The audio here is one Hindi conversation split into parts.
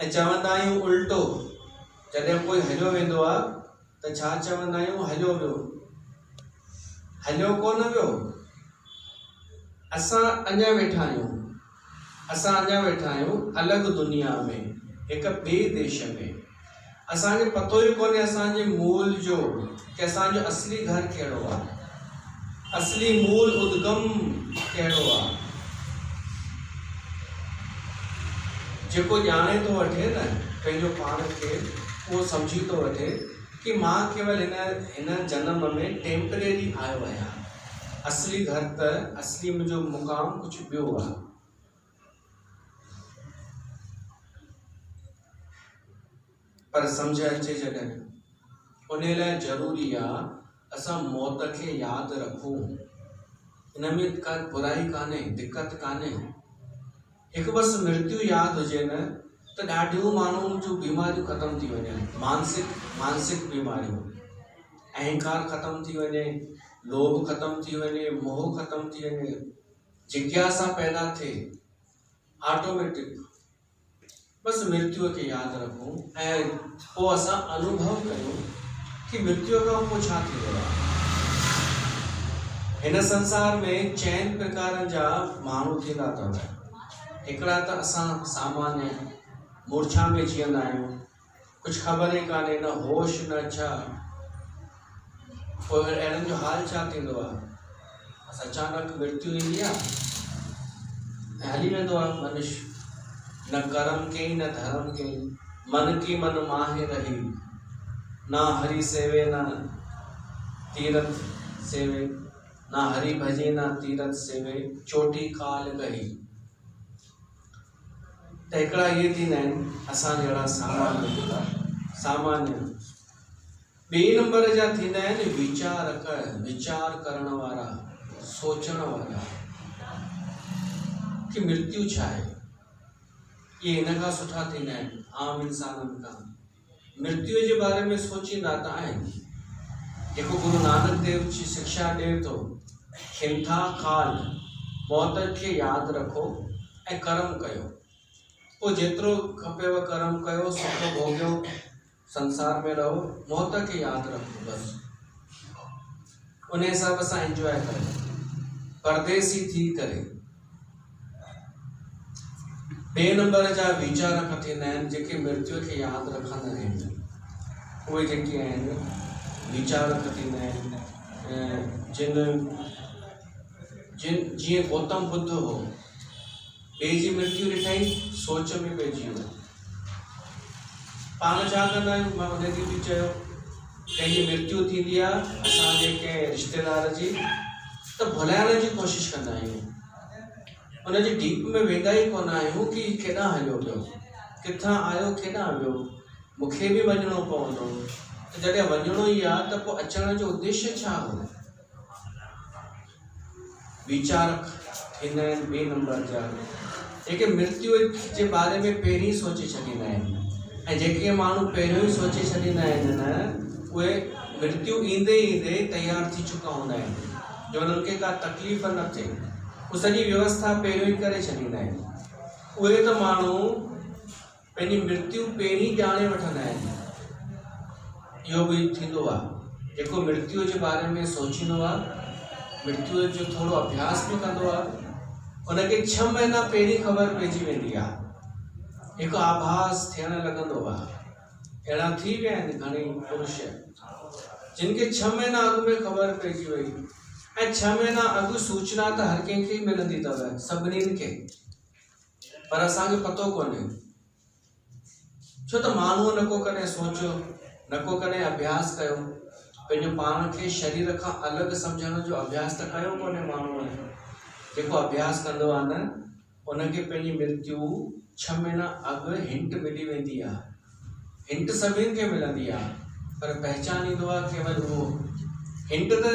ऐं चवंदा आहियूं उल्टो, जॾहिं कोई हलियो वेंदो आहे त छा चवंदा आहियूं? हलियो वियो। हलियो कोन वियो, असां अञा वेठा आहियूं अलॻि दुनिया में, हिकु ॿिए देश में। असांखे पतो ई कोन्हे असांजे मूल जो, कि असांजो असली घर कहिड़ो आहे, असली मूल उद्गम कहिड़ो आहे। जेको ॼाणे थो वठे न पंहिंजो पाण खे, उहो सम्झी थो वठे कि मां केवल हिन जन्म में टेम्परेरी आयो आहियां। असली घर त, असली मुंहिंजो मुक़ाम कुझु ॿियो आहे। पर सम्झ अचे जॾहिं, उन लाइ ज़रूरी आहे असां मौत खे यादि रखूं। हिन में का बुराई कान्हे, दिक़त कान्हे। हिकु बस मृत्यु यादि हुजे न त ॾाढियूं माण्हुनि जूं बीमारियूं ख़तमु थी वञनि। मानसिक बीमारियूं, अहंकार ख़तमु थी वञे, लोभ ख़तमु थी वञे, मोह ख़तमु थी वञे, जिज्ञासा पैदा थिए ऑटोमेटिक। बस मृत्यु खे यादि रखूं ऐं पोइ असां अनुभव कयूं कि मृत्यु खां पोइ छा थींदो आहे। हिन संसार में चइनि प्रकारनि जा माण्हू थींदा अथव। हिकिड़ा त असां सामान्य मूर्छा में जीअंदा आहियूं, कुझु ख़बर ई कान्हे, न होश न छा। पोइ अहिड़नि जो हाल छा थींदो आहे? अचानक मृत्यु ईंदी आहे ऐं हली वेंदो आहे मनुष्य। न कर्म कई न धर्म कई, मन की मन माहे रही, ना हरि सेवे न तीरथ सेवे, ना हरि भजे ना तीरथ सेवे, चोटी काल गही। त हिकिड़ा इहे थींदा आहिनि असां जहिड़ा सामान्य। ॿिए नंबर जा थींदा आहिनि वीचार करण वारा, सोचण वारा कि मृत्यु छा आहे। ये हिन खां सुठा थींदा आहिनि आम इंसाननि खां। मृत्यु जे बारे में सोचींदा त आहिनि। जेको गुरु नानक देव जी शिक्षा ॾे थो, खिमथा काल, मौत खे यादि रखो ऐं कर्म कयो। पोइ जेतिरो खपेव कर्म कयो, सुठो भोगियो, संसार में रहो, मौत खे यादि रखो बस। उन हिसाब सां एंजॉय कयो, परदेसी थी करे। ॿिए नंबर जा वीचारक थींदा आहिनि जेके मृत्यु खे यादि रखंदा आहिनि। उहे जेके आहिनि वीचारक थींदा आहिनि जिन जीअं गौतम बुद्ध हो, ॿिए जी मृत्यु ॾिठई, सोच में पइजी वियो। पाण छा कंदा आहियूं? मां उन ॾींहुं बि चयो, कंहिंजी मृत्यु थींदी आहे असांजे कंहिं रिश्तेदार जी, त भुलाइण जी कोशिशि कंदा आहियूं। उनजी डीप में वेंदा ई कोन आहियूं कि केॾां हलियो पियो, किथां आयो, केॾां वियो, मूंखे बि वञिणो पवंदो। त जॾहिं वञिणो ई आहे त पोइ अचण जो उद्देश्य छा हो? वीचारक थींदा आहिनि ॿिए नंबर जा, जेके मृत्यु जे बारे में पहिरीं सोचे छॾींदा आहिनि। ऐं जेके माण्हू पहिरियों ई सोचे छॾींदा आहिनि न, उहे मृत्यु ईंदे ईंदे तयारु थी चुका हूंदा आहिनि, जो उन्हनि खे का तकलीफ़ न थिए। उहे सॼी व्यवस्था पहिरियों ई करे छॾींदा आहिनि। उहे त माण्हू पंहिंजी मृत्यु पहिरीं ॼाणे वठंदा आहिनि। इहो बि थींदो आहे, जेको मृत्यु जे बारे में सोचींदो आहे, मृत्यु जो थोरो अभ्यास बि कंदो आहे, उनखे 6 महीना पहिरीं ख़बर पइजी वेंदी आहे, हिकु आभास थियणु लॻंदो आहे। अहिड़ा थी विया आहिनि घणेई पुरुष जिन खे 6 महीना अॻु में ख़बर पइजी वई। ऐं 6 महीना अॻु सूचना त हर कंहिंखे ई मिलंदी अथव, सभिनीनि खे, पर असांखे पतो कोन्हे। छो त माण्हूअ न को कॾहिं सोचियो, न को कॾहिं अभ्यास कयो, पंहिंजो पाण खे शरीर खां अलॻि सम्झण जो अभ्यास त कयो कोन्हे माण्हूअ। जेको अभ्यास कंदो आहे न, उनखे पंहिंजी मृत्यु 6 महीना अॻु हिंट मिली वेंदी आहे। हिंट सभिनि खे मिलंदी आहे, पर पहचानींदो आहे केवल उहो। हिंट त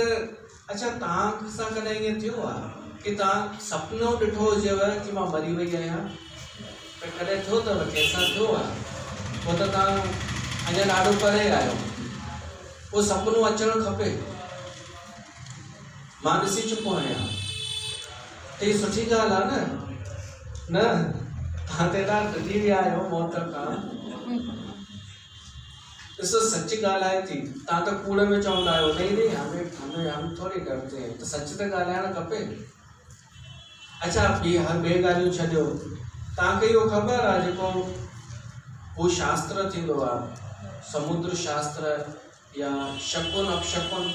अच्छा, तव्हां सां कॾहिं ईअं थियो आहे कि तव्हां सपनो ॾिठो हुजेव कि मां मरी वई आहियां? त कॾहिं थियो अथव? कंहिंसां थियो आहे? पोइ त तव्हां अञा ॾाढो परे आहियो। उहो सपनो अचणु खपे। मां ॾिसी चुको आहियां, त हीअ सुठी ॻाल्हि आहे न। तव्हां त हेॾा डॼी विया आहियो मौत खां। ॾिसो सच ॻाल्हाए थी, तव्हां त कूड़ में चवंदा आहियो नहीं हम थोड़ी डरते हैं, त सच त ॻाल्हाइणु खपे। अच्छा ॿे ॻाल्हियूं छॾियो, तव्हांखे इहो ख़बर आहे जेको हू शास्त्र थींदो आहे समुद्र शास्त्र या शकुन अपशकुन,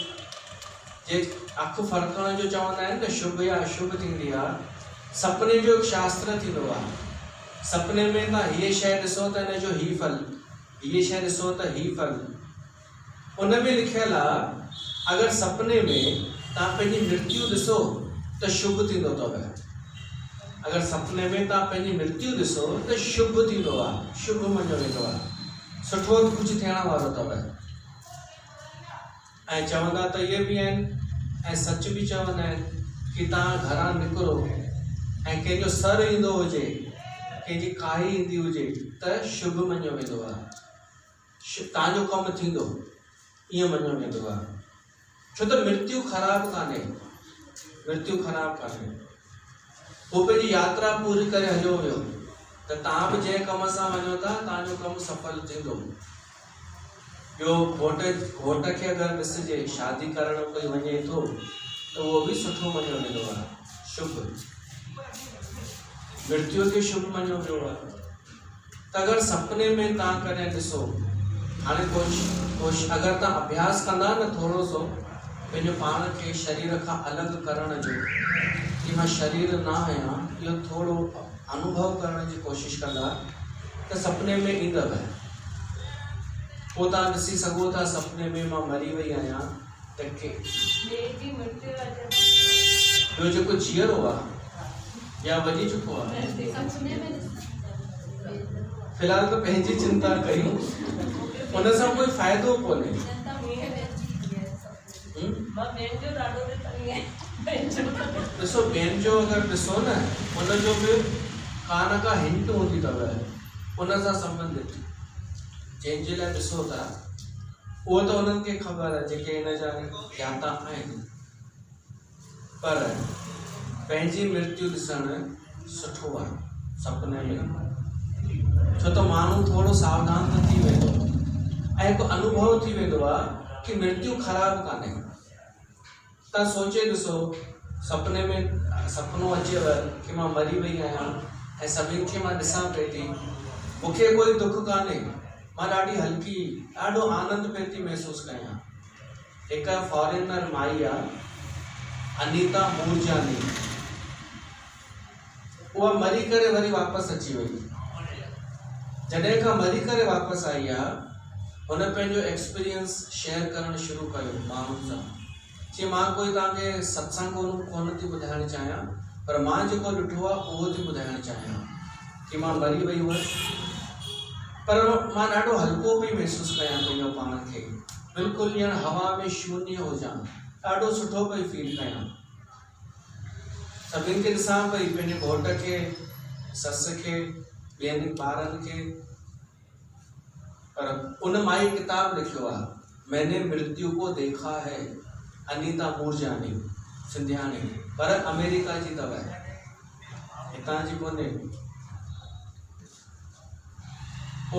जे अखि फरकण जो चवंदा आहिनि न, शुभ या अशुभ थींदी आहे। सपने जो हिकु शास्त्र थींदो आहे। सपने में तव्हां हीअ शइ ॾिसो त हिन जो ही फल, हीअ शइ ॾिसो त ही फल। उन में लिखियलु आहे अगरि सपने में तव्हां पंहिंजी मृत्यु ॾिसो त शुभ थींदो अथव। अगरि सपने में तव्हां पंहिंजी मृत्यु ॾिसो त शुभ थींदो आहे, शुभ मञियो वेंदो आहे, सुठो कुझु थियण वारो अथव। ऐं चवंदा त इहे बि आहिनि ऐं सच बि चवंदा आहिनि कि तव्हां घरां निकिरो ऐं कंहिंजो सर ईंदो हुजे, कंहिंजी काई ईंदी हुजे त शुभ मञियो वेंदो आहे, तव्हांजो कमु थींदो, ईअं मञियो वेंदो आहे। छो त मृत्यु ख़राबु कान्हे, मृत्यु ख़राबु कान्हे। हू पंहिंजी यात्रा पूरी करे हलियो वियो, त तव्हां बि जंहिं कम सां वञो था तव्हांजो कमु सफल थींदो। ॿियो घोट खे अगरि ॾिसिजे शादी करणु कोई वञे थो त उहो बि सुठो मञियो वेंदो आहे, शुभ। मृत्यु खे शुभ मञियो वियो आहे। त अगरि सपने में तव्हां कॾहिं ॾिसो, हाणे अगरि तव्हां अभ्यास कंदा न थोरो सो पंहिंजो पाण खे शरीर खां अलॻि करण जो, कि मां शरीर न आहियां, इहो थोरो अनुभव करण जी कोशिशि कंदा त सपने में ईंदव। पोइ तव्हां ॾिसी सघो था सपने में मां मरी वई आहियां त ॿियो जेको जीअरो आहे या वॼी चुको आहे, फ़िलहाल त पंहिंजी चिंता कयूं, उन सां कोई फ़ाइदो कोन्हे। ॾिसो ॿियनि जो अगरि ॾिसो न, उनजो बि का न का हिंट हूंदी अथव उन सां संबंधित, जंहिंजे लाइ ॾिसो था उहो त उन्हनि खे ख़बर आहे जेके हिन जा ज्ञाता आहिनि। पर पंहिंजी मृत्यु ॾिसणु सुठो आहे सपने में, छो त माण्हू थोरो सावधान त थी वेंदो ऐं हिकु अनुभव थी वेंदो आहे कि मृत्यु ख़राबु कान्हे। तव्हां सोचे ॾिसो, सपने में सपनो अचेव कि मां मरी वई आहियां ऐं सभिनि खे मां ॾिसां पई थी, मूंखे कोई दुख कान्हे, मां ॾाढी हल्की, ॾाढो आनंद पई थी महसूसु कयां। हिकु फॉरेनर माई आहे अनीता मूरजानी, उहा मरी करे वरी वापसि अची वई। जॾहिं खां मरी करे वापसि आई आहे, हुन पंहिंजो एक्सपीरियंस शेयर करणु शुरू कयो माण्हुनि सां। चई मां कोई तव्हांखे सत्संग कोन थी ॿुधाइणु चाहियां, पर मां जेको ॾिठो आहे उहो थी ॿुधाइणु चाहियां कि मां मरी वई हुअसि, पर मां ॾाढो हल्को पई महसूसु कयां पंहिंजो पाण खे, बिल्कुलु ॼण हवा में शून्य हुजां, ॾाढो सुठो पई फील कयां। सभिनि खे ॾिसां पई, पंहिंजे घोट खे, ससु खे, ॿियनि ॿारनि खे। पर उन माई किताब लिखियो आहे, मैंने मृत्यु को देखा है, अनीता मूरजानी, सिंधियाणी, पर अमेरिका जी अथव, हितां जी कोन्हे।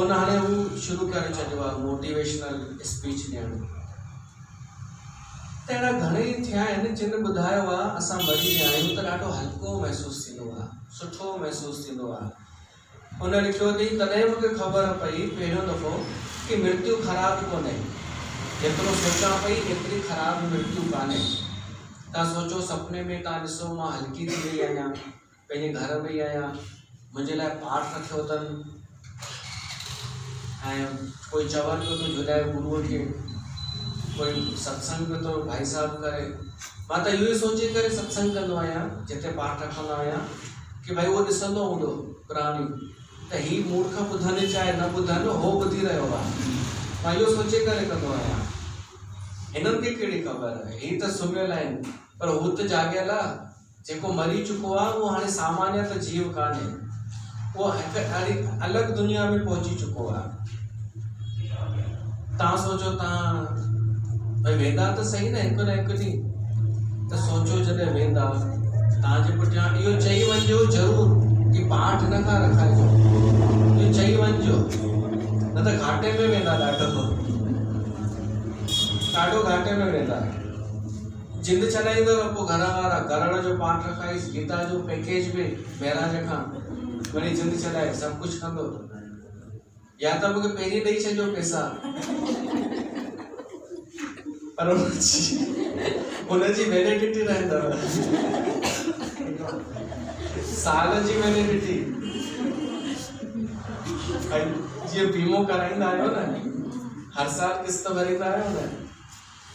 उन हाणे हू शुरू करे छॾियो आहे मोटिवेशनल स्पीच ॾियणु। त अहिड़ा घणेई थिया आहिनि जिन ॿुधायो आहे असां मरी विया आहियूं त ॾाढो हल्को महसूसु थींदो आहे, सुठो महसूसु थींदो आहे। उन लिखियो अथई, तॾहिं मूंखे ख़बर पई पहिरियों दफ़ो कि मृत्यु ख़राबु कोन्हे, जेतिरो सोचां पई एतिरी ख़राबु मृत्यु कान्हे। तव्हां सोचो सपने में तव्हां ॾिसो मां हल्की थी वई आहियां, पंहिंजे घर में आहियां, मुंहिंजे लाइ पाठ रखियो अथनि ऐं कोई चवनि पियो थो झुलाए गुरूअ खे, कोई सत्संग पियो थो भाई साहब करे। मां त इहो ई सोचे करे सत्संग कंदो आहियां, जिते पाठ रखंदो आहियां, कि भाई उहो ॾिसंदो हूंदो प्राणी त ही मूर्ख ॿुधनि चाहे न ॿुधनि, हो ॿुधी रहियो आहे। मां इहो सोचे करे कंदो आहियां। हिननि खे कहिड़ी ख़बर आहे, ही त सुम्हियल आहिनि, पर हू त जाॻियल आहे। जेको मरी चुको आहे उहो हाणे सामान्य त जीव कान्हे, उहो हिकु ॾाढी अलॻि दुनिया में पहुची चुको आहे। तव्हां सोचो तव्हां भई वेंदा त सही न हिकु ॾींहुं, त सोचो जॾहिं वेंदा तव्हांजे पुठियां इहो चई वञिजो ज़रूरु कि पाठ न खां रखाइजो, इहो चई वञिजो, न त घाटे में वेंदा, ॾाढो घाटे में वेंदा। जिंद छॾाईंदो पोइ घर वारा करण जो पाठ रखाइसि, गीता जो पैकेज में महिराज खां वरी जिंद छॾाए सभु कुझु कंदो, या त मूंखे पहिरीं ॾेई छॾियो पैसा, पर हुनजी वैलिडिटी रहंदव, साल जी वैलिडिटी। जीअं बीमो कराईंदा आहियो न, हर साल किस्त भरींदा आहियो न,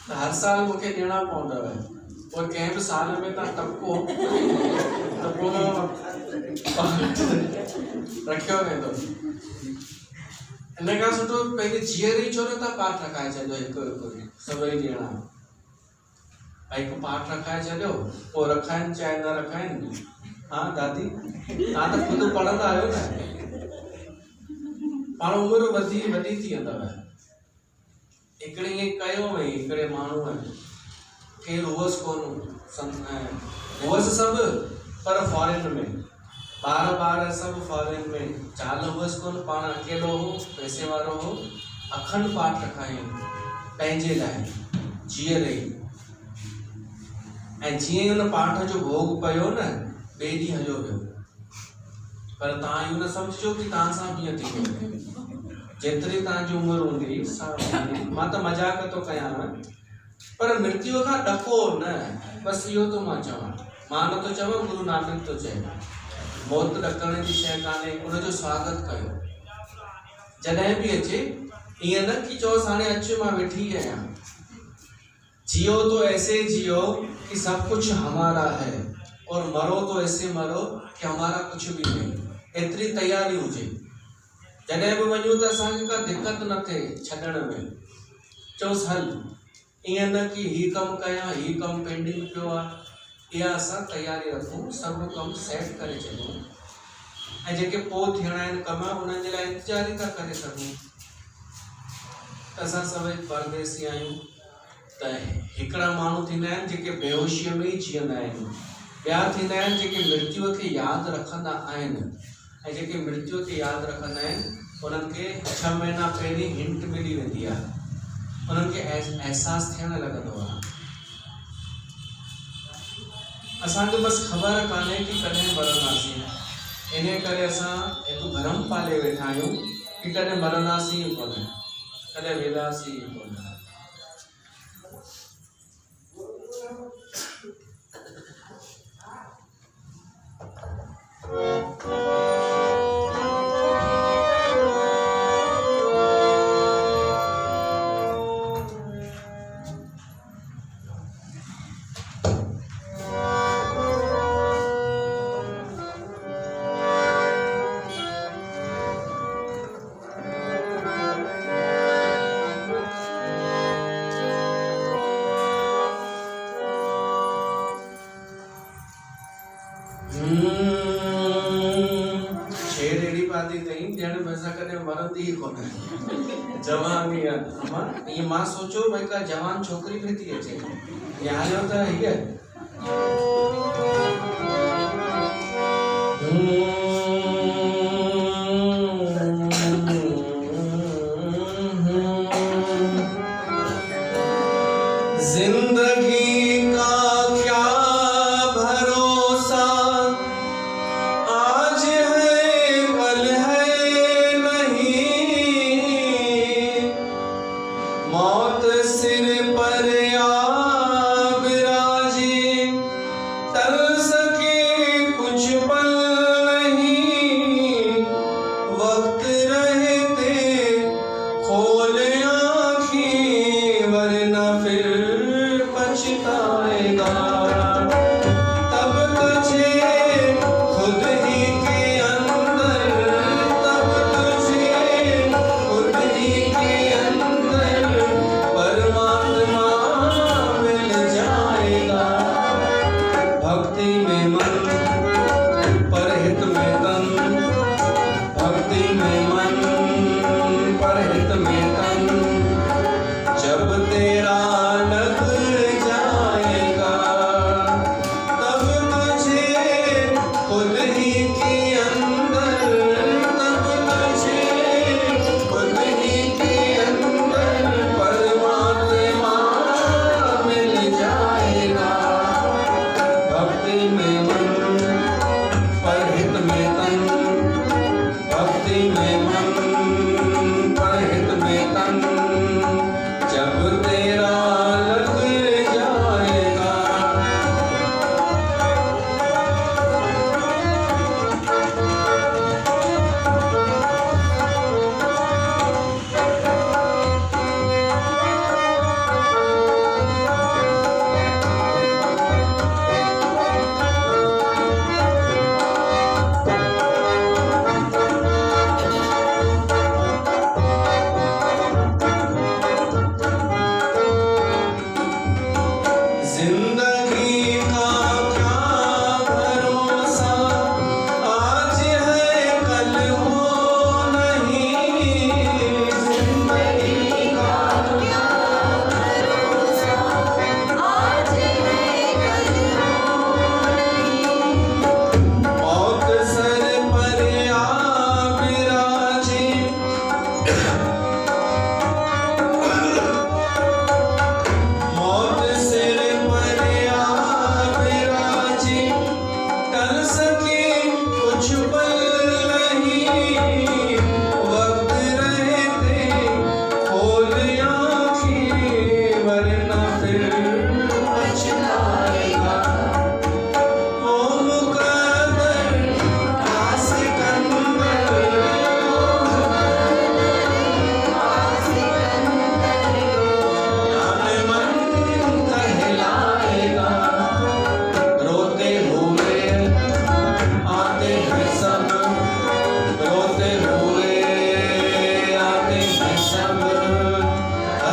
त हर साल मूंखे ॾियणा पवंदव, पोइ कंहिं बि साल में तव्हां टपको त पोइ रखियो वेंदो। इन खां सुठो पंहिंजे जीअरी छो न था पाठ रखाए छॾियो, हिकु हिकु सभई ॼणा हिकु पाठ रखाए छॾियो, पोइ रखाइनि चाहे न रखाइनि। हाँ दादी, तव्हां त ख़ुदि पढ़ंदा आहियो न, पाण उमिरि वधी थी वेंदव। हिकिड़े ईअं कयो वई, हिकिड़े माण्हूअ केरु हुअसि कोन, हुअसि सभु पर फॉरेन में, ॿार सभु फॉरेन में, ज़ाल हुअसि कोन, पाण अकेलो हो, पैसे वारो हो, अखंड पाठ रखायईं पंहिंजे लाइ जीअरे, ऐं जीअं ई हुन पाठ जो भोग पियो न, ॿिए ॾींहुं हलियो वियो। पर तव्हां इहो न सम्झिजो कि तव्हां सां बि ईअं थी वियो, जेतिरी तव्हांजी उमिरि हूंदी, मां त मज़ाक थो कयां, पर मृत्यु खां ॾको न, बसि इहो थो मां चवां। मां नथो चवां, गुरु नानक थो चए, मौत ॾकण जी शइ कान्हे, उनजो स्वागत कयो जॾहिं बि अचे। ईअं न कि चओसि हाणे अचु मां वेठी आहियां, जियो तो ऐसे जियो कि सब कुछ हमारा है, और मरो तो ऐसे मरो कि हमारा कुछ भी नहीं। एतिरी तयारी हुजे, जॾहिं बि वञूं त असांखे का दिक़त न थिए छॾण में, चओसि हल, ईअं न कि ही कमु कयां, ही कमु पेंडिंग पियो आहे, इहा असां तयारी रखूं, सभु कमु सेट करे छॾूं, ऐं जेके पोइ थियणा आहिनि कम, उन्हनि जे लाइ इंतज़ारी था करे सघूं। असां सभई परदेसी आहियूं, त हिकिड़ा माण्हू थींदा आहिनि जेके बेहोशीअ में ई जीअंदा आहिनि, ॿिया थींदा आहिनि जेके मृत्युअ खे यादि रखंदा आहिनि, ऐं जेके मृत्युअ खे यादि रखंदा आहिनि उन्हनि खे 6 महीना पहिरीं हिंट मिली वेंदी आहे, उन्हनि खे अहसासु थियणु लॻंदो आहे। असांखे बसि ख़बर कान्हे कि कॾहिं मरंदासीं, इन करे असां हिकु भरम पाले वेठा आहियूं कि कॾहिं मरंदासीं ई कोन, कॾहिं वेंदासीं ई कोन। शेर एड़ी पाती कई ॼण पैसा कॾहिं मरंदी ई कोन, जवानी आहे। ईअं मां सोचो भई का जवान छोकिरी बि थी अचे, या हलियो त हीअ जिंदगी का क्या भरोसा, आज है कल है नहीं, मौत सिर पर आ बिराजे, टल सके कुछ पल नहीं, वक्त रहते खोल आँखें वरना फिर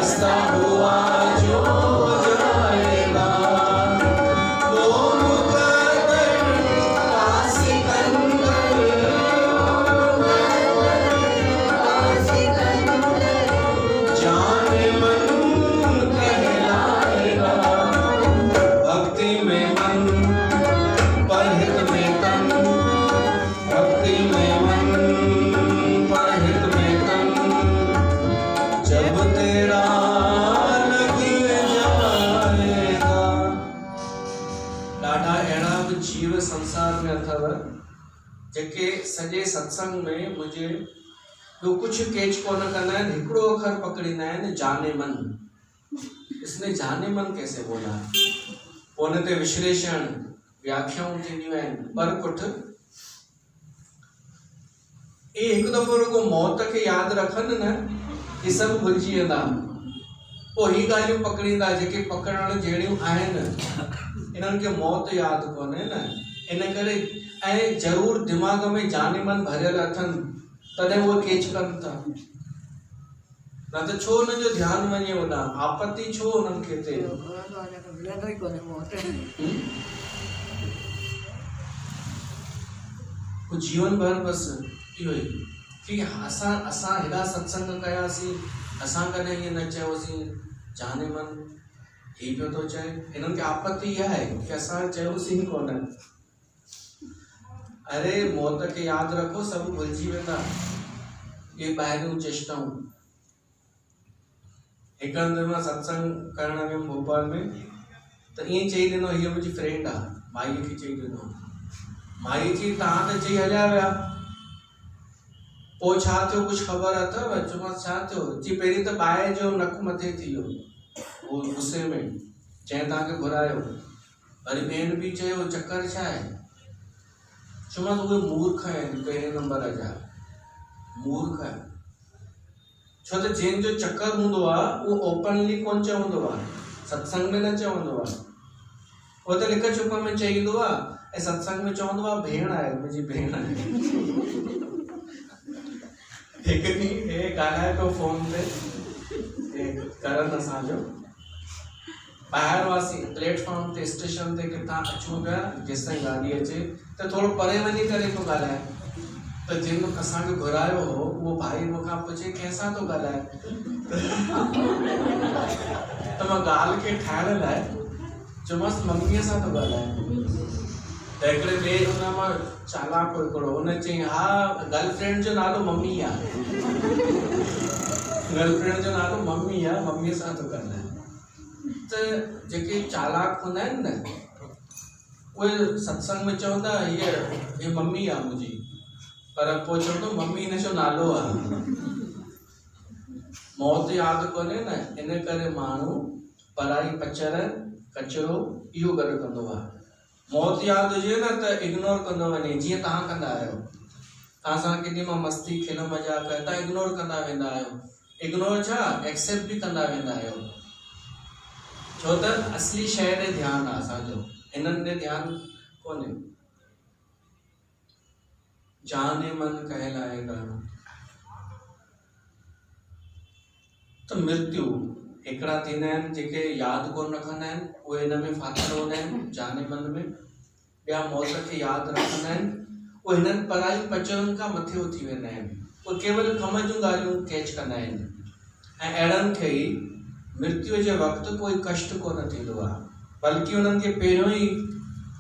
हंसता हुआ जो जाएगा वो मुकद्दर का सिकंदर, जाने मन कहलाएगा। भक्ति में मन परहित में तन, भक्ति में मन परहित में तन, जब तेरा लग जाएगा। ॾाढा अहिड़ा बि जीव संसार में अथव जेके सॼे सत्संग में मुंहिंजे ॿियो कुझु केच कोन कंदा आहिनि, हिकिड़ो अखर पकड़ींदा आहिनि, जाने मन। इसने जाने मन कैसे बोला? पोइ हुन ते विश्लेषण व्याख्याऊं थींदियूं आहिनि, पर पुठ हिकु दफ़ो रुगो मौत खे यादि रखनि न, ही सभु भुलिजी वेंदा। पोइ ही ॻाल्हियूं पकड़ींदा जेके पकड़ण जहिड़ियूं आहिनि, इन्हनि खे मौत यादि कोन्हे न। इन करे ऐं ज़रूरु दिमाग़ में जाने मन भरियल अथनि, तॾहिं उहे केच कनि था। न त छो हुननि जो ध्यानु वञे होॾां, आपत्ति छो हुननि खे थिए? जीवन भर बसि इहो ई कि असां हेॾा सत्संग कयासीं, असां कॾहिं ईअं न चयोसीं जाने मन, ही पियो थो चए। हिननि खे आपत्ति इहा आहे कि असां चयोसीं ई कोन। अरे मौत खे यादि रखो, सभु भुलिजी वेंदा। ये ॿाहिरियूं चेष्टाऊं। हिकु हंधि मां सत्संग करण वियुमि भोपाल में, त ईअं चई ॾिनो, हीअ मुंहिंजी फ्रेंड आहे, माईअ खे चई ॾिनो। माई चई तव्हां त चई हलिया विया, पोइ छा थियो, कुझु ख़बर अथव? चयोमांसि छा थियो? चई पहिरीं त ॿाहि जो नकु मथे थी वियो, उहो गुस्से में चई तव्हांखे घुरायो। वरी ॿियनि बि चयो चकर छा आहे? चयोमांसि उहे मूर्ख आहिनि, पहिरें नंबर जा मूर्ख। छो त जंहिंजो चकर हूंदो आहे उहो ओपनली कोन चवंदो आहे, सत्संग में न चवंदो आहे। उहो त लिख छुप में चईंदो आहे, ऐं सत्संग में चवंदो आहे भेण आहे, मुंहिंजी भेण आहे। हिकु ॾींहुं हे ॻाल्हाए पियो फोन ते, करण असांजो ॿाहिरि हुआसीं, प्लेटफॉर्म ते स्टेशन ते किथां अचूं पिया, जेसि ताईं गाॾी अचे त थोरो परे वञी करे पियो ॻाल्हाए। त जिन असांखे घुरायो हो उहो भाई मूंखां पुछे कंहिंसां थो ॻाल्हाए? त मां ॻाल्हि खे ठाहिण लाइ चयोमांसि मम्मीअ सां थो ॻाल्हाए। त हिकिड़े ॿिए हुन मां चालाक हिकिड़ो, हुन चयईं हा गर्लफ्रेंड जो नालो मम्मी आहे, गर्लफ्रेंड जो नालो मम्मी आहे, मम्मीअ सां थो ॻाल्हाए। त जेके चालाक हूंदा आहिनि न, उहे सत्संग में चवंदा हीअ मम्मी आहे मुंहिंजी, पर पोइ चवंदो मम्मी हिन जो नालो आहे। मौत यादि कोन्हे न, इन करे माण्हू पराई पचर कचिरो इहो गॾु कंदो आहे। मौत यादि हुजे न त इग्नोर कंदो वञे, जीअं तव्हां कंदा आहियो। तव्हां सां केॾी महिल मस्ती खिल मज़ाक करे तव्हां इग्नोर कंदा वेंदा आहियो। इग्नोर छा, एक्सेप्ट बि कंदा वेंदा आहियो। छो त असली शइ ॾे ध्यानु आहे असांजो, हिननि ॾे ध्यानु कोन्हे। जाने मन कहलाएगा। त मृत्यु हिकिड़ा थींदा आहिनि जेके यादि कोन रखंदा आहिनि, उहे हिन में फाथल हूंदा आहिनि जाने मन में। ॿिया मौत खे यादि रखंदा आहिनि, उहे हिननि पराई पचरनि खां मथे उथी वेंदा आहिनि। उहे केवल कम जूं ॻाल्हियूं कैच कंदा आहिनि, ऐं अहिड़नि खे ई मृत्यु जे वक़्तु कोई कष्ट कोन थींदो आहे, बल्कि उन्हनि खे पहिरियों ई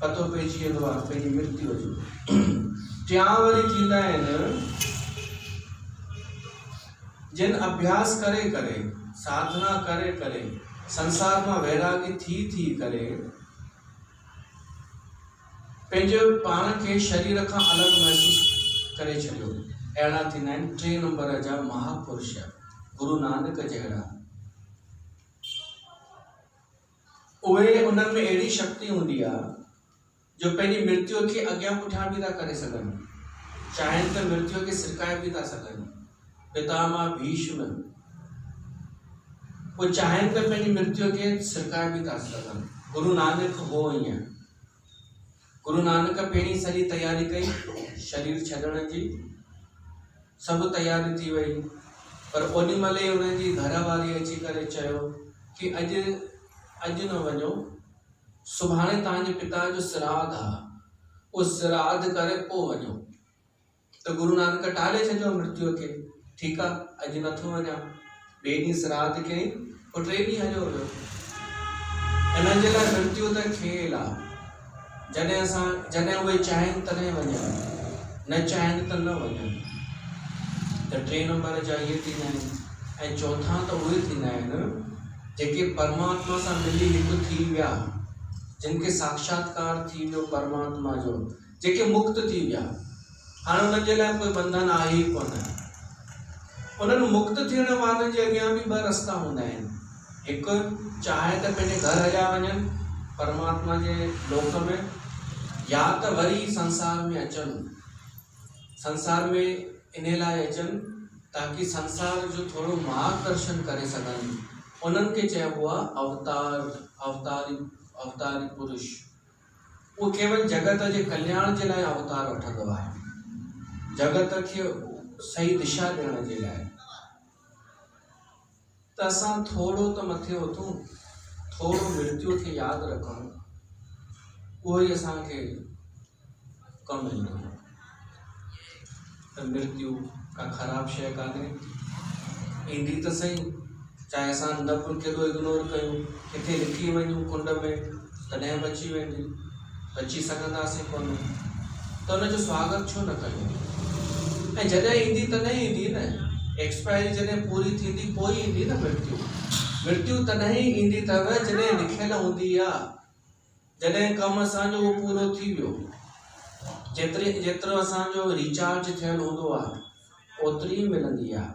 पतो पइजी वेंदो आहे पंहिंजी मृत्यु जो। टियां वरी थींदा आहिनि जिन अभ्यास करे करे, साधना करे करे, संसार मां वैरागी थी करे पंहिंजे पाण खे शरीर खां अलॻि महसूस करे छॾियो। अहिड़ा थींदा आहिनि 3 नंबर जा महापुरुष, गुरु नानक जहिड़ा। उहे उन्हनि में अहिड़ी शक्ति हूंदी आहे जो पंहिंजी मृत्यु खे अॻियां पुठियां बि था करे सघनि, चाहिनि त मृत्यु खे सिरकाए बि था सघनि। पितामह भीष्म वो चाहिनि त पंहिंजी मृत्यु खे सिरकाए बि था सघनि। गुरु नानक हो ईअं। गुरु नानक पहिरीं सॼी तयारी कई शरीर छॾण जी, सभु तयारी थी वई, पर ओनी महिल ई उन्हनि जी घर वारी अची करे चयो कि अॼु न वञो, सुभाणे तव्हांजे पिता जो श्राद्ध आहे, उहो श्राद्ध करे पोइ वञो। त गुरु नानक टाले छॾियो मृत्यु खे, ठीकु आहे अॼु नथो वञा। ॿिए ॾींहुं श्राद्ध कयईं, पोइ 3 ॾींहं हलियो वियो। हिननि जे लाइ मृत्यु त खेल आहे। जॾहिं उहे चाहिनि तॾहिं वञनि, न चाहिनि त न वञनि। त 3 नंबर जा इहे थींदा आहिनि। ऐं चौथा त उहे थींदा आहिनि जेके परमात्मा सां मिली हिकु थी विया, जिन खे साक्षात्कार थी वियो परमात्मा जो, जेके मुक्त थी विया। हाणे उन्हनि जे लाइ कोई बंधन आहे ई कोन। उन्हनि मुक्त थियण वारनि जे अॻियां बि 2 रस्ता हूंदा आहिनि। हिकु चाहे त पंहिंजे घर हलिया वञनि परमात्मा जे लोक में, या त वरी संसार में अचनि। संसार में इन लाइ अचनि ताकि संसार जो थोरो मार्गदर्शन करे सघनि। उन्हनि खे चइबो आहे अवतारी पुरुष। वो केवल जगत जे कल्याण जे लाइ अवतार वठंदो आहे, जगत खे सही दिशा ॾियण जे लाइ। त असां थोरो त मथे उथूं, थोरो मृत्यु खे यादि रखूं, उहो ई असांखे कमु ईंदो। त मृत्यु का ख़राब शइ कान्हे, ईंदी त सही, चाहे असां न केॾो इग्नोर कयूं, किथे लिखी वञूं कुंड में तॾहिं बची वेंदी, बची सघंदासीं कोन। त हुनजो स्वागत छो न कयूं। ऐं जॾहिं ईंदी तॾहिं ईंदी न, एक्सपायरी जॾहिं पूरी थींदी पोइ ईंदी न मृत्यु तॾहिं ई ईंदी अथव जॾहिं लिखियल हूंदी आहे, जॾहिं कमु असांजो उहो पूरो थी वियो। जेतिरो असांजो रिचार्ज थियल हूंदो आहे ओतिरी मिलंदी आहे।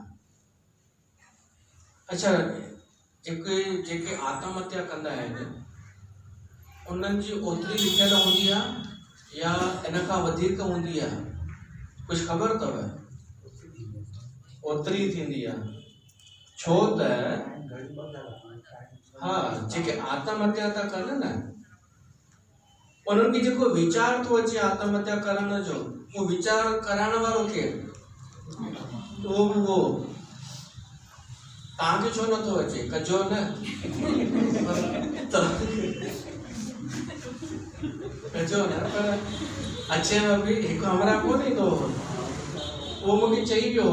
अच्छा, जेके आत्महत्या कंदा आहिनि उन्हनि जी ओतिरी लिखियल हूंदी आहे या इन खां वधीक हूंदी आहे, कुझु ख़बर अथव? ओतिरी थींदी आहे। छो त हा, जेके आत्महत्या था कनि न, उन्हनि खे जेको वीचार थो अचे आत्महत्या करण जो, उहो वीचार कराइण वारो केरु? उहो तव्हांखे छो नथो अचे? कजो न, कजो न। पर अचेव बि हिकु हमरा कोन ईंदो, उहो मूंखे चई वियो,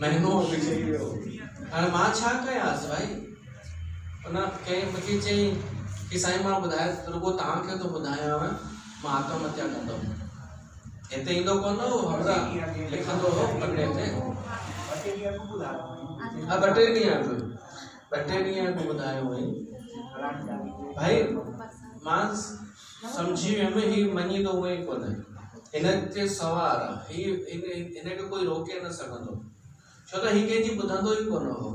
महीनो अॻु चई वियो। हाणे मां छा कयांसि भाई? उन कंहिं मूंखे चई कि साईं मां ॿुधाए रुगो तव्हांखे थो ॿुधायांव, मां आत्महत्या कंदुमि। हिते ईंदो कोन हो, हमरा लिखंदो हो पन्ने ते। हा, 2 ॾींहं अॻु ॿुधायो हुई भाई। मां सम्झी वियुमि ही मञींदो उहे ई कोन, हिन ते सवार आहे, हिनखे कोई रोके न सघंदो, छो त ही कंहिंजी ॿुधंदो ई कोन हो,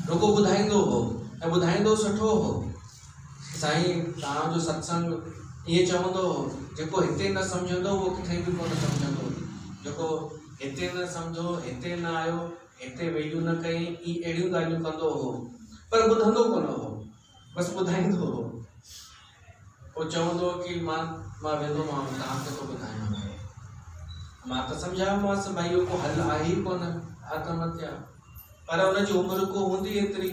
रुगो ॿुधाईंदो हो ऐं ॿुधाईंदो सुठो हो। साईं तव्हांजो सत्संग ईअं चवंदो हो, जेको हिते न सम्झंदो उहो किथे बि कोन सम्झंदो, जेको हिते न सम्झो, हिते न आयो, हिते वेल्यू न कई, अहिड़ियूं ॻाल्हियूं कंदो हो, पर ॿुधंदो कोन हो, बसि ॿुधाईंदो हो। पोइ चवंदो कि मां वेंदोमांव, तव्हांखे थो ॿुधायां। मां त सम्झायोमांसि भई इहो को हल आहे ई कोन आत्महत्या, पर हुनजी उमिरि को हूंदी एतिरी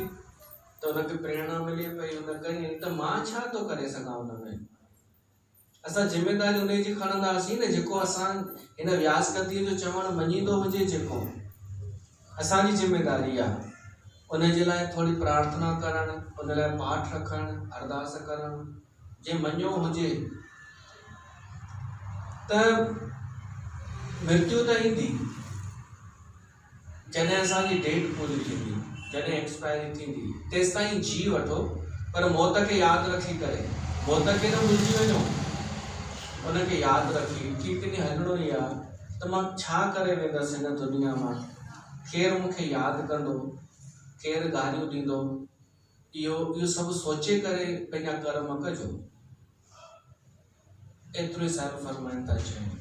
त हुनखे प्रेरणा मिले पई, हुन कई। त मां छा थो करे सघां हुन में? असां ज़िम्मेदारी उन जी खणंदासीं न, जेको असां हिन व्यास गद्दीअ जो चवणु मञींदो हुजे, जेको असांजी ज़िम्मेदारी आहे, उन जे लाइ थोरी प्रार्थना करणु, उन लाइ पाठ रखणु, अरदास करणु। जे मञियो हुजे त मृत्यु त ईंदी जॾहिं असांजी डेट पूरी थींदी, जॾहिं एक्सपायरी थींदी, तेसि ताईं जी वठो, पर मौत खे यादि रखी करे, मौत खे न भुलिजी वञो, उनखे यादि रखी ठीकु ॾींहुं हलणो ई आहे। त मां छा करे वेंदसि हिन दुनिया मां? केरु मूंखे यादि कंदो, केरु गारियूं ॾींदो? इहो सभु सोचे करे पंहिंजा कर्म कजो। एतिरो ई सारो फरमाइण था चाहिनि।